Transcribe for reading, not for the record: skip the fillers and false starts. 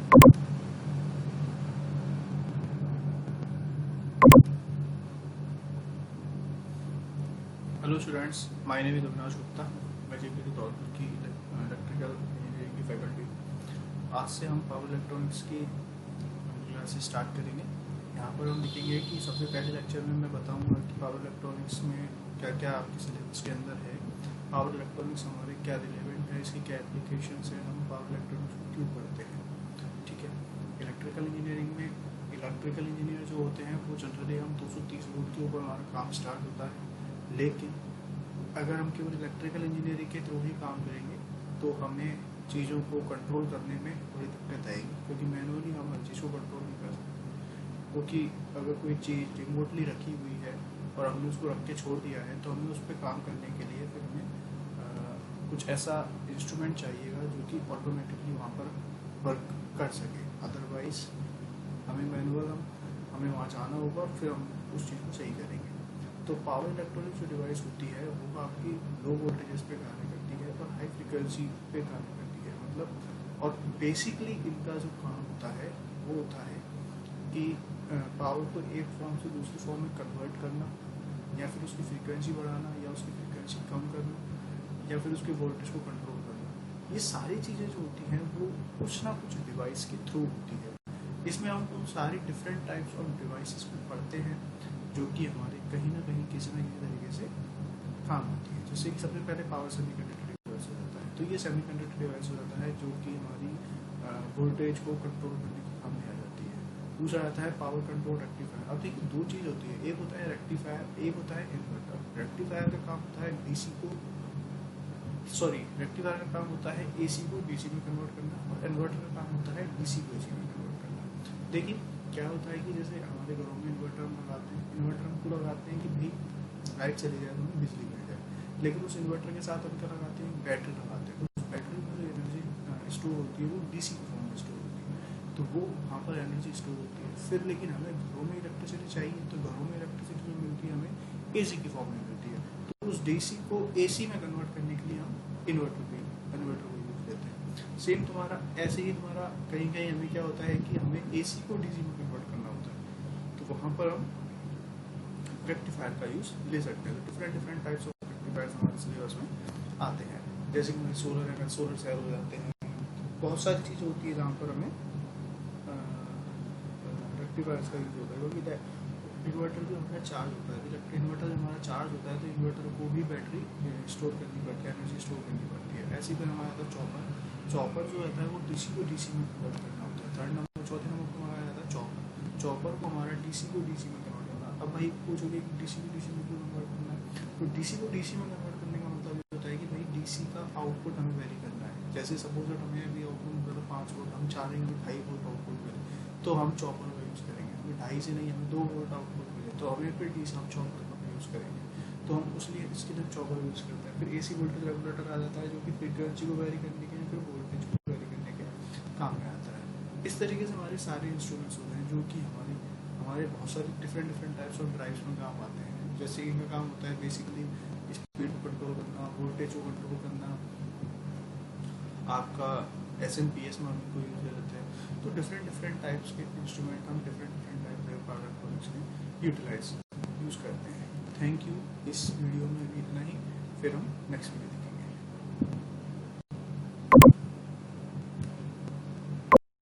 Hello students, my name is Avinash Gupta. मैं JP Dholpur की electrical engineering की फैकल्टी। आज से हम पावर इलेक्ट्रॉनिक्स की क्लासेस स्टार्ट करेंगे। यहाँ पर हम देखेंगे कि सबसे पहले लेक्चर में मैं बताऊंगा कि पावर इलेक्ट्रॉनिक्स में क्या क्या आपके सिलेबस के अंदर है, पावर इलेक्ट्रॉनिक्स हमारे क्या रिलेवेंट है, इसकी क्या एप्लीकेशन है, हम पावर इलेक्ट्रॉनिक्स को क्यों पढ़ते हैं। ठीक है। इलेक्ट्रिकल इंजीनियरिंग में इलेक्ट्रिकल इंजीनियर जो होते हैं वो जनरली हम 230 वोल्ट के ऊपर हमारा काम स्टार्ट होता है। लेकिन अगर हम केवल इलेक्ट्रिकल इंजीनियरिंग के थ्रू ही काम करेंगे तो हमें चीज़ों को कंट्रोल करने में थोड़ी दिक्कत आएगी, क्योंकि मैनुअली हम हर चीज़ को कंट्रोल नहीं कर सकते। क्योंकि अगर कोई चीज़ रिमोटली रखी हुई है और हमने उसको रख के छोड़ दिया है तो हमें उस पर काम करने के लिए फिर हमें कुछ ऐसा इंस्ट्रूमेंट चाहिएगा जो कि ऑटोमेटिकली वहाँ पर वर्क कर सके। अदरवाइज हमें मैनुअल हमें वहाँ जाना होगा, फिर हम उस चीज़ को सही करेंगे। तो पावर इलेक्ट्रॉनिक्स जो डिवाइस होती है वो आपकी लो वोल्टेजेस पे कार्य करती है और हाई फ्रिक्वेंसी पे कार्य करती है। मतलब और बेसिकली इनका जो काम होता है वो होता है कि पावर को एक फॉर्म से दूसरी फॉर्म में कन्वर्ट करना, या फिर उसकी फ्रीक्वेंसी बढ़ाना, या उसकी फ्रीक्वेंसी कम करना, या फिर उसके वोल्टेज को कंट्रोल करना। ये सारी चीज़ें जो होती हैं वो कुछ ना कुछ डिवाइस के थ्रू होती है। इसमें हम उन सारी डिफरेंट टाइप्स ऑफ डिवाइसेस को पढ़ते हैं जो कि हमारे कहीं ना कहीं किसी न किसी तरीके से काम आती है। जैसे कि सबसे पहले पावर सेमीकंडक्टर डिवाइस हो जाता है। तो ये सेमीकंडक्टर डिवाइस हो जाता है जो कि हमारी वोल्टेज को कंट्रोल करने के काम में आ जाती है। दूसरा आता है पावर कंट्रोल रेक्टिफायर। अब देखिए दो चीज़ होती है, एक होता है रेक्टिफायर, एक होता है इन्वर्टर। रेक्टिफायर का काम होता है रेक्टिफायर का काम होता है AC को DC में कन्वर्ट करना, और इन्वर्टर का काम होता है DC को AC में कन्वर्ट करना। लेकिन क्या होता है कि जैसे हमारे घरों में इन्वर्टर हम लगाते हैं, इन्वर्टर हम क्यों लगाते हैं कि भाई लाइट चली जाए तो हमें बिजली मिल जाए। लेकिन उस इन्वर्टर के साथ हम क्या लगाते हैं, बैटरी लगाते हैं। तो उस बैटरी में जो एनर्जी स्टोर होती है वो DC की फॉर्म में स्टोर होती है, तो वो वहाँ पर एनर्जी स्टोर होती है। फिर लेकिन हमें घरों में इलेक्ट्रिसिटी चाहिए, तो घरों में इलेक्ट्रिसिटी जो मिलती है हमें AC की फॉर्म में मिलती है। तो उस DC को AC में कन्वर्ट करने के लिए हम इन्वर्टर को यूज लेते हैं। सेम तुम्हारा ऐसे ही तुम्हारा कहीं कहीं हमें क्या होता है कि हमें AC को DC में कन्वर्ट करना होता है, तो वहाँ पर हम रेक्टिफायर का यूज ले सकते हैं। तो डिफरेंट टाइप्स ऑफ रेक्टिफायर्स हमारे सिलेबस में आते हैं। जैसे कि सोलर है, सोलर सेल हो जाते हैं। बहुत सारी चीज़ होती है जहाँ पर हमें रेक्टिफायर्स का यूज होता है। क्योंकि इन्वर्टर जो हमारा चार्ज होता है, इन्वर्टर हमारा चार्ज होता है तो इन्वर्टर को भी बैटरी स्टोर करनी पड़ती है, एनर्जी स्टोर करनी पड़ती है। ऐसे ही फिर हमारा आता है चॉपर जो रहता है वो DC को DC में कन्वर्ट करना होता है। चौथे नंबर पर हमारा जाता है चॉपर को हमारा DC को DC में कन्वर्ट करना। अब भाई पूछोगे कि DC को DC में क्यों कन्वर्ट करना है, तो DC को DC में कन्वर्ट करने का मतलब ये होता है कि भाई DC का आउटपुट हमें वेरी करना है। जैसे सपोज हमें अभी आउटपुट मतलब 5 वोल्ट, हम चाह रहे हैं 2.5 वोल्ट आउटपुट मिले, तो हम चॉपर का यूज़ करेंगे। हमें 2.5 से नहीं, हमें 2 वोल्ट आउटपुट मिले तो हमें फिर DC हम चॉपर का यूज़ करेंगे। तो हम उसलिए इसके लिए चॉपर यूज़ करते हैं। फिर AC वोल्टेज रेगुलेटर आ जाता है जो कि फ्रीक्वेंसी को वेरी करने के, फिर वोल्टेज को वेरी करने के काम में आता है। इस तरीके से हमारे सारे इंस्ट्रूमेंट्स होते हैं जो कि हमारे बहुत सारे डिफरेंट टाइप्स ऑफ ड्राइव्स में काम आते हैं। जैसे इनका काम होता है बेसिकली स्पीड को कंट्रोल करना, वोल्टेज को कंट्रोल करना, आपका SMPS में हम इनको यूज करते हैं। तो डिफरेंट टाइप्स के इंस्ट्रूमेंट हम डिफरेंट टाइप के पावर इलेक्ट्रॉनिक्स में यूज़ करते हैं। Thank you. इस वीडियो में भी इतना ही, फिर हम नेक्स्ट वीडियो